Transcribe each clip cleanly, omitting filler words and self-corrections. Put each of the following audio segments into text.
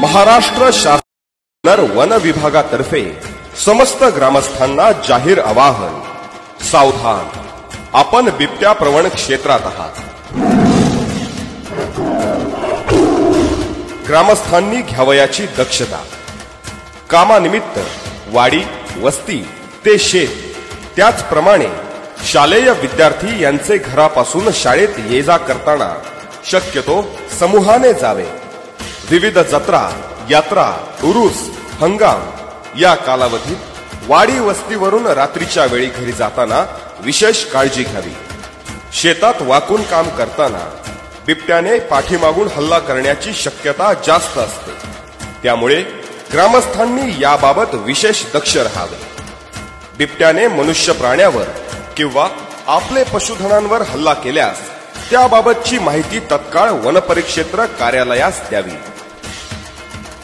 महाराष्ट्र शासन वन विभागातर्फे समस्त ग्रामस्थांना जाहीर आवाहन। सावधान, आपण बिबट्या प्रवण क्षेत्रात आहात। ग्रामस्थांनी घ्यावयाची दक्षता। कामानिमित्त वाडी, वस्ती ते शेत, त्याचप्रमाणे शालेय विद्यार्थी यांचे घरापासून शाळेत ये जा करताना शक्यतो समूहाने जावे। विविध जत्रा, यात्रा, उरूस, हंगाम या कालावधीत वाडी वस्तीवरून रात्रीच्या वेळी घरी जाताना विशेष काळजी घ्यावी। शेतात वाकून काम करताना बिबट्याने पाठीमागून हल्ला करण्याची शक्यता जास्त असते, त्यामुळे ग्रामस्थांनी याबाबत विशेष दक्ष राहावे। बिबट्याने मनुष्य प्राण्यावर किंवा आपले पशुधनांवर हल्ला केल्यास त्याबाबतची माहिती तत्काळ वनपरिक्षेत्र कार्यालयास द्यावी।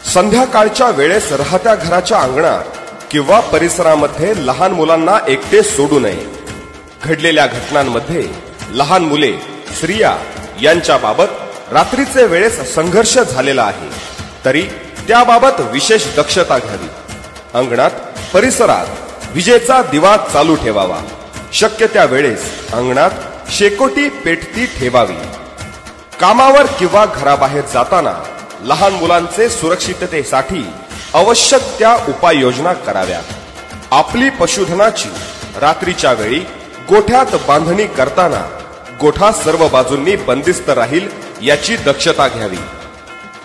संध्याकाळच्या वेळेस राहत्या घराच्या अंगणात किंवा परिसरामध्ये लहान मुलांना एकटे सोडू नये। घडलेल्या घटनांमध्ये लहान मुले, स्त्रिया यांच्याबाबत रात्रीचे वेळेस संघर्ष झालेला आहे, तरी त्याबाबत विशेष दक्षता घ्यावी। अंगणात, परिसरात विजेचा दिवा चालू ठेवावा। शक्य त्या वेळेस अंगणात शेकोटी पेटती ठेवावी। कामावर किंवा घराबाहेर जाताना लहान मुलांचे सुरक्षिततेसाठी आवश्यक त्या उपाययोजना कराव्यात। आपली पशुधनाची रात्रीच्या वेळी गोठ्यात बांधणी करताना गोठा सर्व बाजूंनी बंदिस्त राहील याची दक्षता घ्यावी।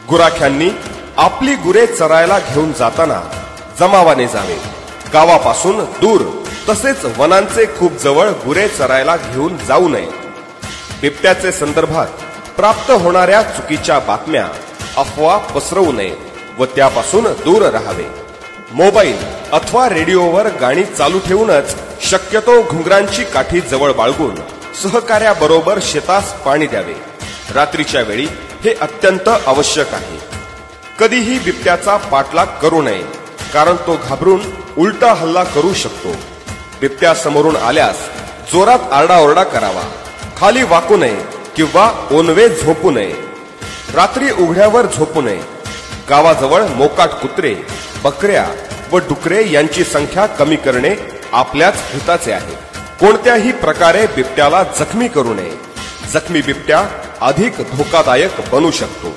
गुराख्यांनी आपली गुरे चरायला घेऊन जाताना जमावाने जावे। गावापासून दूर तसेच वनांचे खूप जवळ गुरे चरायला घेऊन जाऊ नये। बिबट्याचे संदर्भात प्राप्त होणाऱ्या चुकीच्या बातम्या, अफवा पसरवू नये व त्यापासून दूर राहावे। मोबाईल अथवा रेडिओवर गाणी चालू ठेवूनच शक्यतो घुंगरांची काठी जवळ बाळगून सहकार्याबरोबर शेतास पाणी द्यावे। रात्रीच्या वेळी हे अत्यंत आवश्यक आहे। कधीही बिबट्याचा पाठलाग करू नये, कारण तो घाबरून उलटा हल्ला करू शकतो। बिबट्या समोरून आल्यास जोरात आरडाओरडा करावा। खाली वाकू नये किंवा ओनवे झोपू नये। रात्री उघड्यावर झोपू नये। गावाजवळ मोकाट कुत्रे, बकऱ्या व डुकरे यांची संख्या कमी करणे आपल्याच हिताचे आहे। कोणत्याही प्रकारे बिबट्याला जखमी करू नये। जखमी बिबट्या अधिक धोकादायक बनू शकतो।